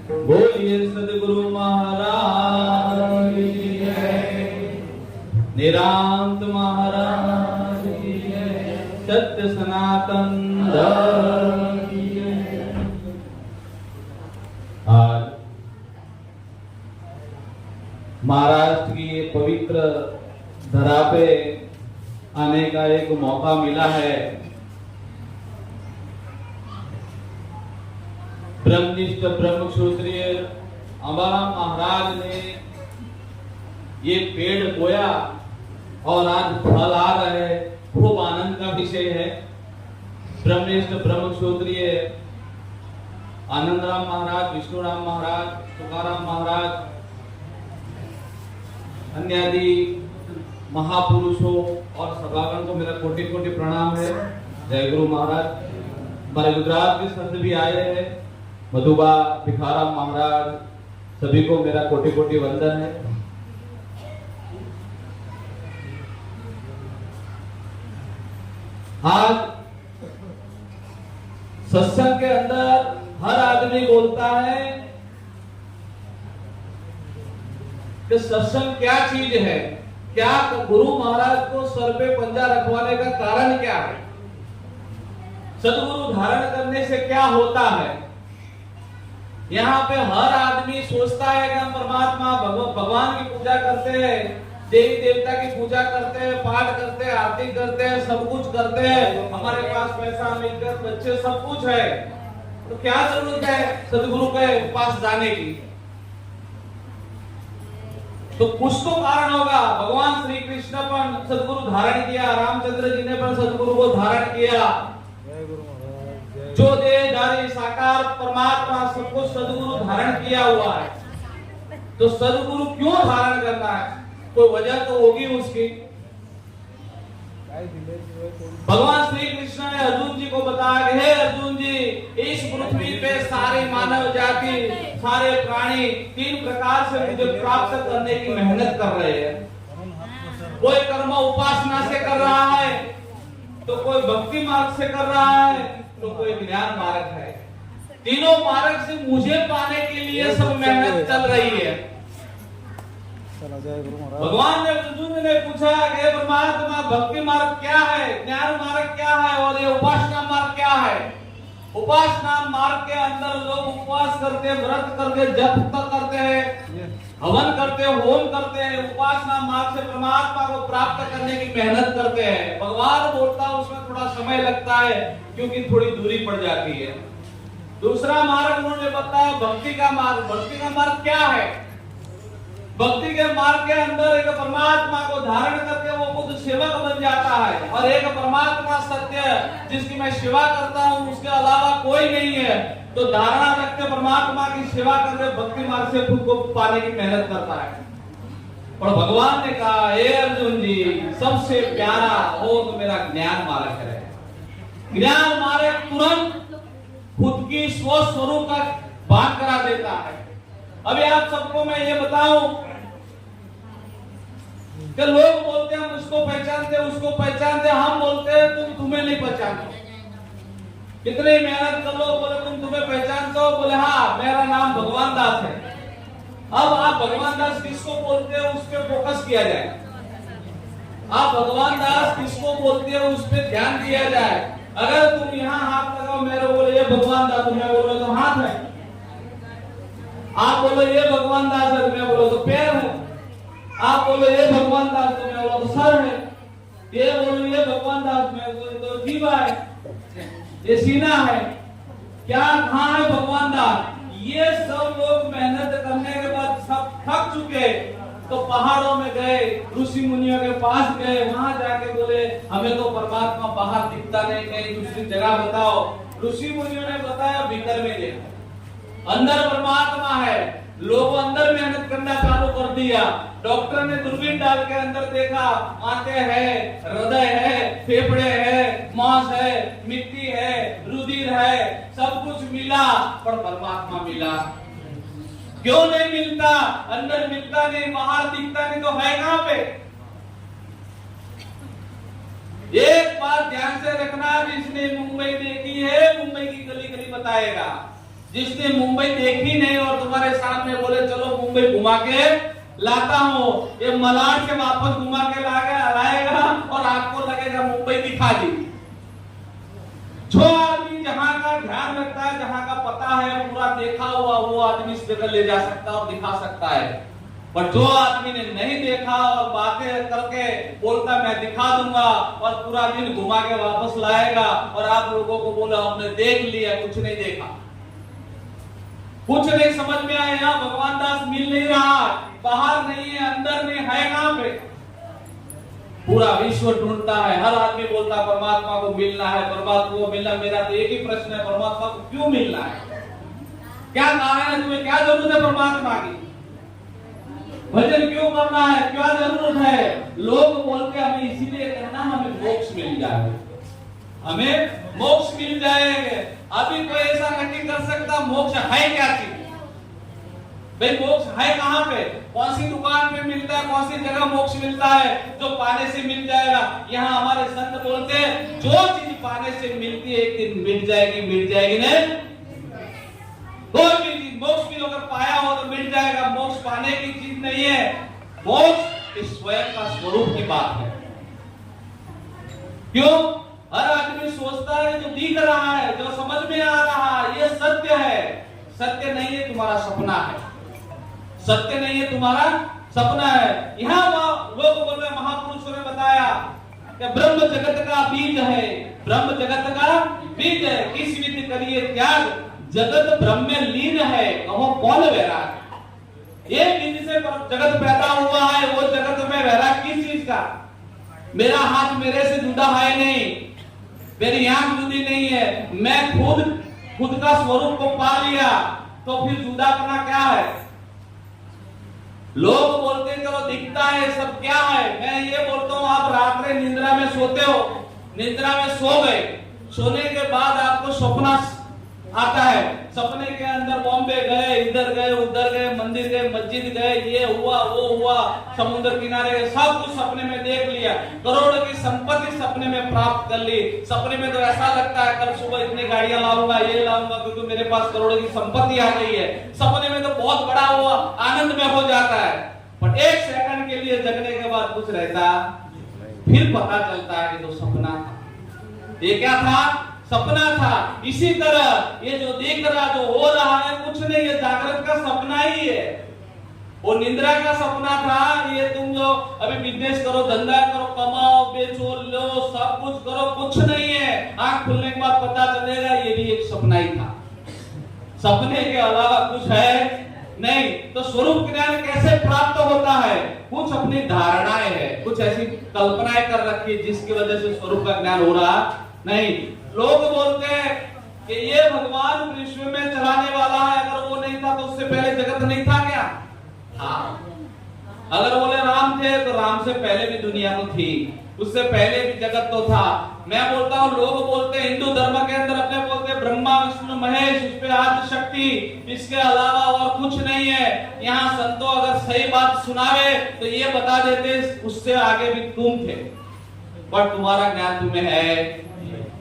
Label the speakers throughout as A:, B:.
A: बोलिए सदगुरु महाराज की जय, निरांत महाराज की जय, सत्य सनातन धर्म की जय। आज महाराष्ट्र की ये पवित्र धरा पे आने का एक मौका मिला है। ब्रह्मनिष्ठ ब्रह्म क्षत्रिय अंबाराम महाराज ने ये पेड़ बोया और आज फल आ रहे, खूब आनंद का विषय है। ब्रह्मनिष्ठ ब्रह्म क्षत्रिय आनंदराम महाराज, विष्णुराम महाराज, तुकाराम महाराज, अन्य आदि महापुरुषों और सभागण को मेरा कोटि कोटि प्रणाम है। जय गुरु महाराज। हमारे गुजरात के संत भी आए हैं, मधुबा भिखाराम महाराज, सभी को मेरा कोटि कोटि वंदन है। आज सत्संग के अंदर हर आदमी बोलता है कि सत्संग क्या चीज है, क्या गुरु महाराज को सर पे पंजा रखवाने का कारण क्या है, सदगुरु धारण करने से क्या होता है। यहाँ पे हर आदमी सोचता है कि हम परमात्मा भगवान की पूजा करते हैं, देवी देवता की पूजा करते हैं, पाठ करते हैं, आरती करते हैं, सब कुछ करते हैं, हमारे पास पैसा मिलकर बच्चे सब कुछ है, तो क्या जरूरत है सदगुरु के पास जाने की। तो कुछ तो कारण होगा। भगवान श्री कृष्ण पर सदगुरु धारण किया, रामचंद्र जी ने पर सदगुरु को धारण किया, जो देहधारी साकार परमात्मा सबको सदगुरु धारण किया हुआ है। तो सदगुरु क्यों धारण करना है, कोई वजह तो होगी उसकी। भगवान श्री कृष्ण ने अर्जुन जी को बताया, हे अर्जुन जी, इस पृथ्वी पे सारी मानव जाति, सारे प्राणी तीन प्रकार से मुझे प्राप्त करने की मेहनत कर रहे हैं। कोई कर्म उपासना से कर रहा है, तो कोई भक्ति मार्ग से कर रहा है, तो कोई ज्ञान मार्ग है। तीनों मार्ग से मुझे पाने के लिए सब मेहनत चल रही है। भगवान ने अर्जुन ने पूछा कि परमात्मा भक्ति मार्ग क्या है, ज्ञान मार्ग क्या है और ये उपासना मार्ग क्या है। उपासना मार्ग के अंदर लोग उपवास करते हैं, व्रत करते, जप करते हैं, हवन करते हैं, होम करते हैं। उपासना मार्ग से परमात्मा को प्राप्त करने की मेहनत करते हैं। भगवान बोलता है उसमें थोड़ा समय लगता है क्योंकि थोड़ी दूरी पड़ जाती है। दूसरा मार्ग उन्होंने बताया भक्ति का मार्ग। भक्ति का मार्ग क्या है? भक्ति के मार्ग के अंदर एक परमात्मा को धारण करके वो खुद सेवक बन जाता है, और एक परमात्मा सत्य जिसकी मैं सेवा करता हूँ, उसके अलावा कोई नहीं है। तो धारणा रख के परमात्मा की सेवा करके भक्ति मार्ग से खुद को पाने की मेहनत करता है। और भगवान ने कहा, हे अर्जुन जी, सबसे प्यारा हो तो मेरा ज्ञान मार्ग है। ज्ञान मार्ग तुरंत खुद की स्वस्वरूप का भान करा देता है। अभी आप सबको मैं ये बताऊं कि लोग बोलते हैं हम उसको पहचानते, उसको पहचानते, हम बोलते हैं तुम तुम्हें नहीं पहचानते। कितने मेहनत कर लो, बोले तुम तुम्हें पहचानते हो, बोले हाँ मेरा नाम भगवान दास है। अब आप भगवान दास किसको बोलते हो उस पर फोकस किया जाए। आप भगवान दास किसको बोलते हो उस पर ध्यान दिया जाए। अगर तुम यहाँ हाथ लगाओ, मेरे बोले ये भगवान दास, मैं बोलो तो हाथ है। आप बोलो ये भगवान दास है, मैं बोलो तो पैर है। आप बोलो ये भगवान दास, तो मैं बोलो तो सर है। ये बोलो ये भगवान दास, मैं बोलो तो जीवा है, ये सीना है। क्या कहाँ है भगवान दास? ये सब लोग मेहनत करने के बाद सब थक चुके, तो पहाड़ों में गए, ऋषि मुनियों के पास गए, वहां जाके बोले हमें तो परमात्मा बाहर दिखता नहीं, कहीं दूसरी जगह बताओ। ऋषि मुनियों ने बताया भीतर में देखो, अंदर परमात्मा है। लोगों अंदर मेहनत करना चालू कर दिया। डॉक्टर ने दूरबीन डाल के अंदर देखा, आंखें है, हृदय है, फेफड़े है, मांस है, मिट्टी है, रुधिर है, सब कुछ मिला, पर परमात्मा मिला क्यों नहीं मिलता? अंदर मिलता नहीं, बाहर दिखता नहीं, तो है कहां पे? एक बात ध्यान से रखना, जिसने मुंबई देखी है, मुंबई की गली गली बताएगा। जिसने मुंबई देखी नहीं और तुम्हारे सामने बोले चलो मुंबई घुमा के लाता हूं, ये मलाड से वापस घुमा के लाएगा और आपको लगेगा मुंबई दिखा दी। जो आदमी जहां का ध्यान रखता है, जहां का पता है, पूरा देखा हुआ, वो आदमी इस जगह ले जा सकता है और दिखा सकता है। पर जो आदमी ने नहीं देखा और बातें करके बोलता मैं दिखा दूंगा और पूरा दिन घुमा के वापस लाएगा और आप लोगों को बोला हमने देख लिया, कुछ नहीं देखा, कुछ नहीं समझ में आया। भगवान दास मिल नहीं रहा, बाहर नहीं है, अंदर नहीं है, कहां पे? पूरा विश्व ढूंढता है, हर आदमी बोलता है परमात्मा को मिलना है, परमात्मा को मिलना। मेरा तो एक ही प्रश्न है, परमात्मा को क्यों मिलना है? क्या कारण है तुम्हें? क्या जरूरत है परमात्मा की? भजन क्यों करना है? क्या जरूरत है? लोग बोलते हमें इसीलिए करना हमें मोक्ष मिल जाए, हमें मोक्ष मिल जाएगा। अभी कोई ऐसा नहीं कर सकता मोक्ष है क्या चीज? भाई मोक्ष है कहां पे? कौन सी दुकान पे मिलता है? कौन सी जगह मोक्ष मिलता है जो पाने से मिल जाएगा? यहाँ हमारे संत बोलते हैं जो चीज पाने से मिलती है एक दिन मिल जाएगी, मिल जाएगी नहीं? कोई भी चीज मोक्ष भी अगर पाया हो तो मिल जाएगा। मोक्ष पाने की चीज नहीं है, मोक्ष इस स्वयं का स्वरूप की बात है। क्यों? हर आदमी सोचता है जो दिख रहा है, जो समझ में आ रहा है, ये सत्य है। सत्य नहीं है, तुम्हारा सपना है। सत्य नहीं है, तुम्हारा सपना है। यहाँ लोग बोल रहे, महापुरुषों ने बताया कि ब्रह्म जगत का बीज है, ब्रह्म जगत का बीज है। किस विधि करिए त्याग, जगत ब्रह्म में लीन है, कहो कौन वैराग। ये विधि से जगत पैदा हुआ है, वो जगत में वैराग किस चीज का? मेरा हाथ मेरे से जुड़ा है नहीं, मेरी आंख जुड़ी नहीं है, मैं खुद का स्वरूप को पा लिया, तो फिर जुदा करना क्या है? लोग बोलते हैं चलो दिखता है सब, क्या है? मैं ये बोलता हूं आप रात में निद्रा में सोते हो, निद्रा में सो गए, सोने के बाद आपको सपना आता है, सपने के अंदर बॉम्बे गए, इधर गए, उधर गए, मंदिर गए, मस्जिद गए, ये हुआ वो हुआ, समुद्र किनारे गए, सब कुछ सपने में देख लिया, करोड़ों की संपत्ति सपने में प्राप्त कर ली। सपने में तो ऐसा लगता है कल सुबह इतनी गाड़ियां लाऊंगा, ये लाऊंगा, क्योंकि मेरे पास करोड़ों की संपत्ति आ गई है। सपने में तो बहुत बड़ा हुआ आनंद में हो जाता है, पर एक सेकंड के लिए जगने के बाद कुछ रहता, फिर पता चलता है कि तो सपना था। ये क्या था? सपना था। इसी तरह ये जो दिख रहा, जो हो रहा है, कुछ नहीं है, जागृत का सपना ही है। वो निद्रा का सपना था। ये तुम जो अभी बिजनेस करो, धंधा करो, कमाओ, बेचो, लो, सब कुछ करो, कुछ नहीं है। आंख खुलने के बाद पता चलेगा ये भी एक सपना ही था, सपने के अलावा कुछ है नहीं। तो स्वरूप ज्ञान कैसे प्राप्त होता है? कुछ अपनी धारणाएं है, कुछ ऐसी कल्पनाएं कर रखी है जिसकी वजह से स्वरूप का ज्ञान हो रहा नहीं। लोग बोलते हैं कि ये भगवान विश्व में चलाने वाला है, अगर वो नहीं था तो उससे पहले जगत नहीं था क्या? हाँ। अगर बोले राम थे तो राम से पहले भी दुनिया तो थी, उससे पहले भी जगत तो था। मैं बोलता हूँ, लोग बोलते हैं हिंदू धर्म के अंदर अपने बोलते हैं ब्रह्मा विष्णु महेश, उस पे आदि शक्ति, इसके अलावा और कुछ नहीं है। यहाँ संतों अगर सही बात सुनावे तो ये बता देते उससे आगे भी तुम थे, पर तुम्हारा ज्ञान तुम्हें है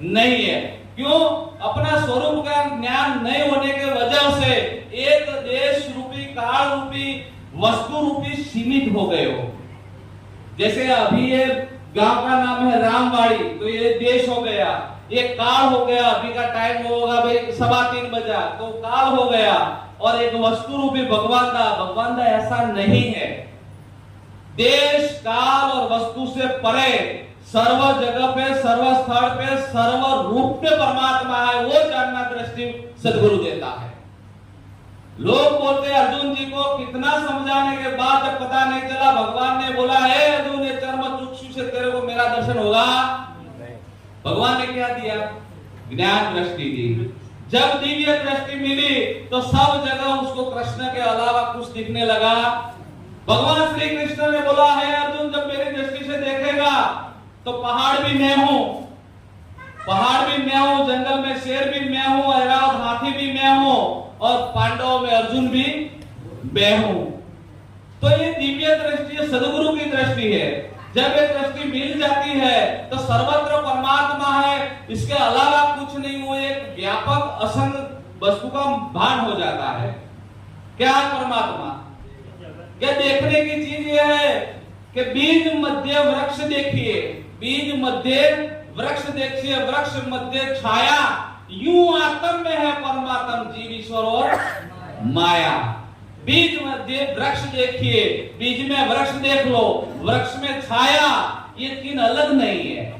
A: नहीं है। क्यों? अपना स्वरूप का ज्ञान नहीं होने के वजह से एक देश रूपी, काल रूपी, वस्तु रूपी सीमित हो गए हो। जैसे अभी ये गांव का नाम है रामवाड़ी, तो ये देश हो गया, ये काल हो गया। अभी का टाइम होगा भाई 3:15 बजा, तो काल हो गया। और एक वस्तु रूपी भगवान का ऐसा नहीं है। देश, काल और वस्तु से परे सर्व जगह पे, सर्व स्थल पे, सर्व रूप में परमात्मा है, वो जानना दृष्टि सदगुरु देता है। लोग बोलते हैं अर्जुन जी को कितना समझाने के बाद जब पता नहीं चला, भगवान ने बोला है अर्जुन, ये चर्म चक्षु से तेरे को मेरा दर्शन होगा। भगवान ने क्या दिया? ज्ञान दृष्टि दी। जब दिव्य दृष्टि मिली तो सब जगह उसको कृष्ण के अलावा कुछ दिखने लगा। भगवान श्री कृष्ण ने बोला है अर्जुन, जब मेरी दृष्टि से देखेगा तो पहाड़ भी मैं हूं, पहाड़ भी मैं हूं, जंगल में शेर भी मैं हूं, ऐरावत हाथी भी मैं हूं, और पांडवों में अर्जुन भी मैं हूं। तो ये दिव्य दृष्टि सदगुरु की दृष्टि है। जब ये दृष्टि मिल जाती है तो सर्वत्र परमात्मा है, इसके अलावा कुछ नहीं। वो एक व्यापक असंग वस्तु का भान हो जाता है। क्या परमात्मा? क्या देखने की चीज यह है कि बीज मध्य वृक्ष देखिए, बीज मध्य वृक्ष देखिए, वृक्ष मध्य छाया, यूं आत्म में है परमात्म, जीव ईश्वर और माया। बीज मध्य वृक्ष देखिए, बीज में वृक्ष देख लो, वृक्ष में छाया, ये तीन अलग नहीं है।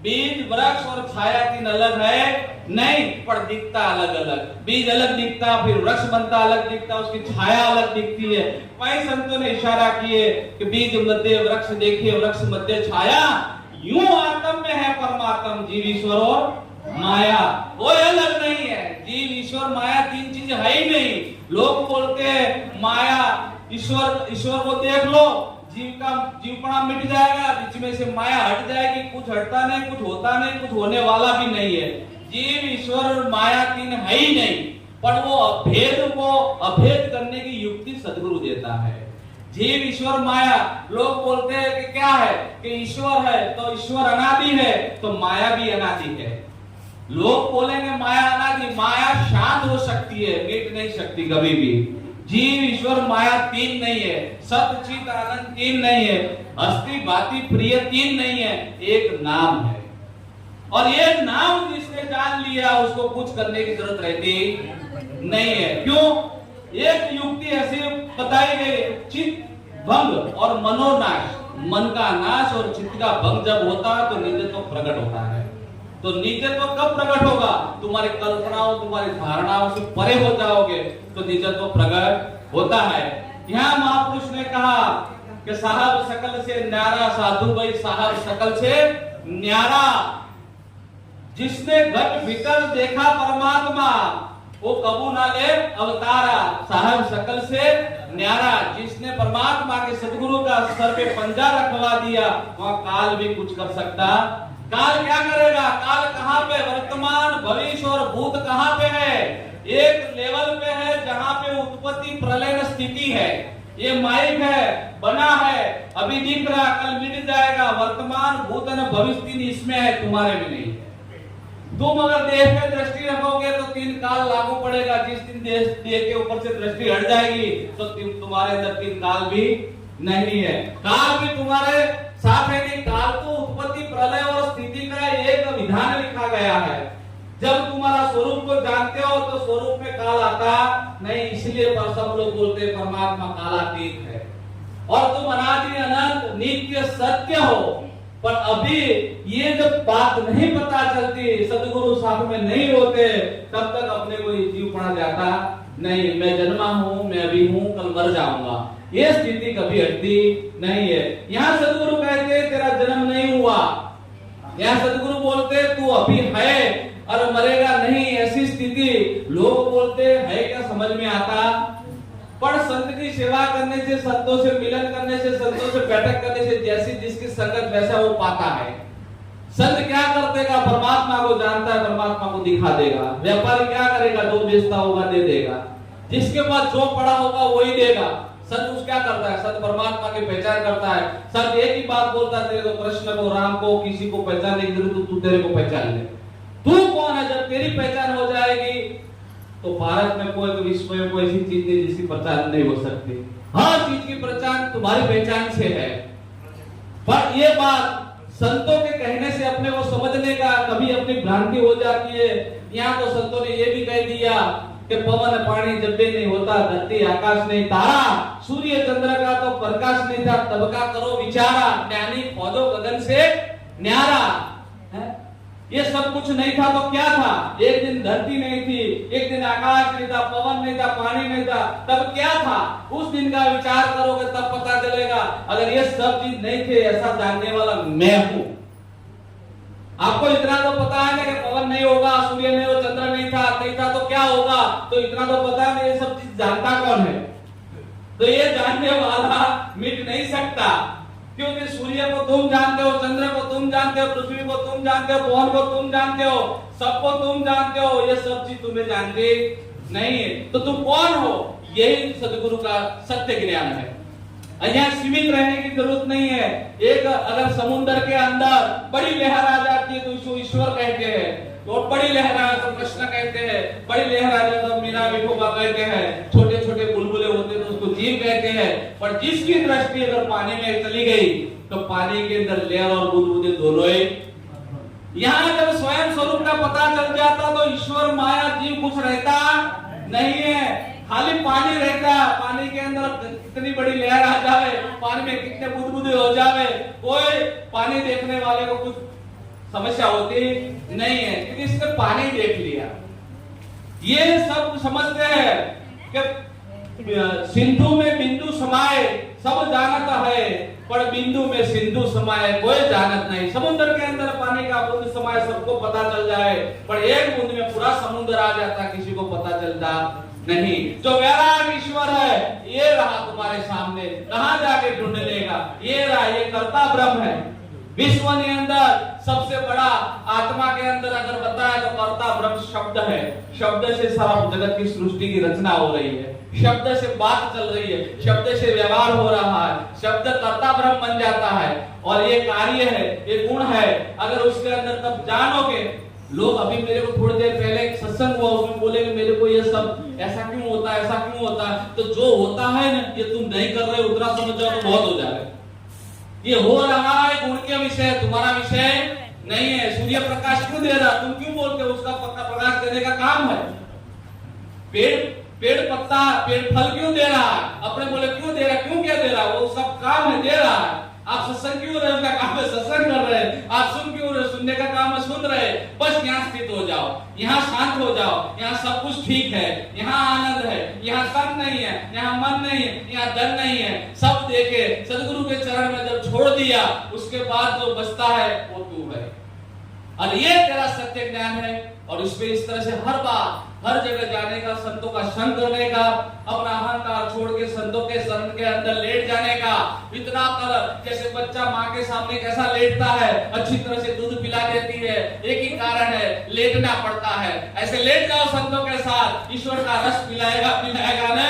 A: बीज वृक्ष और छाया तीन अलग है नहीं, पर दिखता अलग अलग। बीज अलग दिखता, फिर वृक्ष बनता अलग दिखता, उसकी छाया अलग दिखती है। कई संतों ने इशारा किए कि बीज मध्य वृक्ष देखिए, वृक्ष मध्य छाया, यूं आत्म में है परमात्म, जीव ईश्वर और माया। कोई अलग नहीं है। जीव ईश्वर माया तीन चीज है ही नहीं। लोग बोलते हैं माया ईश्वर, ईश्वर को देख लो, जीवपना मिट जाएगा, बीच में से माया हट जाएगी, कुछ हटता नहीं, कुछ होता नहीं, कुछ होने वाला भी नहीं है। जीव ईश्वर और माया तीन है ही नहीं, पर वो अभेद को अभेद करने की युक्ति सद्गुरु देता है। जीव ईश्वर माया, लोग बोलते हैं कि क्या है कि ईश्वर है तो ईश्वर अनादि है, तो माया भी अनादि है। लोग बोलेंगे माया अनादि, माया शांत हो सकती है, मिट नहीं सकती कभी भी। जीव ईश्वर माया तीन नहीं है, सत चित आनंद तीन नहीं है, अस्थि भांति प्रिय तीन नहीं है, एक नाम है। और ये नाम जिसने जान लिया उसको कुछ करने की जरूरत रहती नहीं है। क्यों? एक युक्ति ऐसी बताई गई, चित्त भंग और मनोनाश, मन का नाश और चित्त का भंग जब होता है तो निजत्व प्रकट होता है। तो निजत्व कब प्रकट होगा? तुम्हारी कल्पनाओं, तुम्हारी धारणाओं से परे हो जाओगे तो निजत्व प्रकट होता है। यहाँ महापुरुष ने कहा कि साहब सकल से न्यारा, साधु भाई साहब सकल से न्यारा। जिसने घट भीतर देखा परमात्मा वो कबू ना ले अवतारा, साहब सकल से न्यारा। जिसने परमात्मा के सदगुरु का सर पे पंजा रखवा दिया, वहां काल भी कुछ कर सकता। काल क्या करेगा? काल कहाँ पे? वर्तमान, भविष्य और भूत कहाँ पे है? एक लेवल पे है जहाँ पे उत्पत्ति प्रलय स्थिति है। ये माइक है, बना है, अभी दिख रहा, कल मिट जाएगा। वर्तमान, भूत और भविष्य तीन इसमें है, तुम्हारे में नहीं है। तुम अगर देह पे दृष्टि रखोगे तो तीन काल लागू पड़ेगा। जिस दिन देह के ऊपर से दृष्टि हट जाएगी तो तुम्हारे अंदर तीन काल भी नहीं है। काल भी तुम्हारे साथ है नहीं। काल तो उत्पत्ति प्रलय और स्थिति का एक विधान लिखा गया है। जब तुम्हारा स्वरूप को जानते हो तो स्वरूप में काल आता नहीं। इसलिए सब लोग बोलते हैं परमात्मा कालातीत है और तुम अनादि अनंत नित्य सत्य हो। पर अभी ये जब बात नहीं पता चलती, सदगुरु साथ में नहीं होते, तब तक अपने को जीव पड़ा जाता नहीं। मैं जन्मा हूँ, मैं अभी हूँ, कल मर जाऊंगा, ये स्थिति कभी हटती नहीं है। यहाँ सदगुरु कहते तेरा जन्म नहीं हुआ। यहाँ सदगुरु बोलते तू अभी है और मरेगा नहीं, ऐसी स्थिति। लोग बोलते है क्या समझ में आता? पर संत की सेवा करने से, संतों से मिलन करने से, संतों से बैठक करने से, जैसी जिसकी संगत वैसा वो पाता है। संत क्या करतेगा? परमात्मा को जानता है, परमात्मा को दिखा देगा। व्यापारी क्या करेगा? जो बेचता होगा दे देगा, जिसके पास जो पड़ा होगा वही देगा। संत उस क्या करता है? संत परमात्मा की पहचान करता है। संत एक ही बात बोलता है, तेरे को कृष्ण को, राम को, किसी को पहचानने की जरूरत, तू तेरे को पहचान ले। तू कौन है? जब तेरी पहचान हो जाएगी तो भारत में कोई, विश्व में कोई ऐसी चीज नहीं जिसकी पहचान नहीं हो सकती। हर चीज की पहचान तुम्हारी पहचान से है। पर ये बात संतों के कहने से अपने को समझने का कभी अपनी भ्रांति हो जाती है। यहाँ तो संतों ने ये भी कह दिया कि पवन पानी जब भी नहीं होता, धरती आकाश नहीं तारा, सूर्य चंद्र का तो प्रकाश नहीं था, तब का करो विचारा, ज्ञानी पौधो गगन से न्यारा। ये सब कुछ नहीं था तो क्या था? एक दिन धरती नहीं थी, एक दिन आकाश नहीं था, पवन नहीं था, पानी नहीं था, तब क्या था? उस दिन का विचार करोगे तब पता चलेगा। अगर ये सब चीज नहीं थे, ऐसा जानने वाला मैं हूं। आपको इतना तो पता है ना कि पवन नहीं होगा, सूर्य नहीं हो, चंद्र नहीं था तो क्या होगा? तो इतना तो पता है, ये सब चीज जानता कौन है? तो ये जानने वाला मिट नहीं सकता, क्योंकि सूर्य को तुम जानते हो, चंद्र को तुम जानते हो, पृथ्वी को तुम जानते हो, पवन को तुम जानते हो, सबको तुम जानते हो। ये सब चीज तुम्हें जानते नहीं है, तो तुम कौन हो? यही सदगुरु का सत्य ज्ञान है। यहाँ सीमित रहने की जरूरत नहीं है। एक अगर समुद्र के अंदर बड़ी लहर आ जाती है तो इसको ईश्वर कहते हैं। तो बड़ी लहरा तो कृष्ण कहते हैं, बड़ी लहरा जब मीरा विठोबा कहते हैं, छोटे छोटे बुलबुले होते तो उसको जीव कहते हैं। पर जिसकी दृष्टि अगर पानी में चली गई तो पानी के अंदर लहर और बुलबुले दोनों ही। यहाँ जब स्वयं स्वरूप का पता चल जाता तो ईश्वर माया जीव कुछ रहता नहीं है, खाली पानी रहता। पानी के अंदर कितनी बड़ी लहर आ जावे, पानी में कितने बुदबुदे हो जावे, कोई पानी देखने वाले को कुछ समस्या होती नहीं है, क्योंकि इसने पानी देख लिया। ये सब समझते हैं कि सिंधु में बिंदु समाये सब जानत है, पर बिंदु में सिंधु समाये कोई जानत नहीं। समुद्र के अंदर पानी का बूंद समाये सबको पता चल जाए, पर एक बूंद में पूरा समुद्र आ जाता किसी को पता चलता नहीं। जो वैराग ईश्वर है ये रहा तुम्हारे सामने, कहां जाके ढूंढ लेगा, ये रहा, ये कर्ता ब्रह्म है। विश्व के अंदर सबसे बड़ा आत्मा के अंदर अगर बताया तो कर्ता ब्रह्म शब्द है। शब्द से सारा जगत की सृष्टि की रचना हो रही है, शब्द से बात चल रही है, शब्द से व्यवहार हो रहा है, शब्द कर्ता ब्रह्म बन जाता है। और ये कार्य है, ये गुण है, अगर उसके अंदर तब जानोगे। लोग अभी मेरे को थोड़ी देर पहले एक सत्संग हुआ, उसमें बोले मेरे को ये सब ऐसा क्यों होता है, ऐसा क्यों होता है। तो जो होता है ना ये तुम नहीं कर रहे, उतना समझ जाओ तो बहुत हो जाएगा। ये हो रहा है गुण के विषय, तुम्हारा विषय नहीं है। सूर्य प्रकाश क्यों दे रहा, तुम क्यों बोलते हो, उसका पक्का प्रकाश देने का काम है। पेड़ पत्ता, पेड़ फल क्यों दे रहा है, अपने बोले क्यों दे रहा, क्यों क्या दे रहा, वो सब काम है, दे रहा है। आप सत्संग क्यों रहे, उसका काम है सत्संग कर रहे हैं। आप सुन क्यों रहे, सुनने का काम है सुन रहे। बस यहाँ स्थित हो जाओ, यहाँ शांत हो जाओ, यहाँ सब कुछ ठीक है, यहाँ आनंद है, यहाँ तन नहीं है, यहाँ मन नहीं है, यहाँ धन नहीं है, सब देके सदगुरु के चरण में जब छोड़ दिया उसके बाद जो बचता है वो तू है। और ये तेरा सत्य ज्ञान है। और इसमें इस तरह से हर बार हर जगह जाने का, संतों का संग करने का, अपना अहंकार छोड़ के संतों के शरण के अंदर लेट जाने का। इतना कर जैसे बच्चा माँ के सामने कैसा लेटता है, अच्छी तरह से दूध पिला देती है, एक ही कारण है लेटना पड़ता है। ऐसे लेट जाओ संतों के साथ, ईश्वर का रस पिलाएगा ना।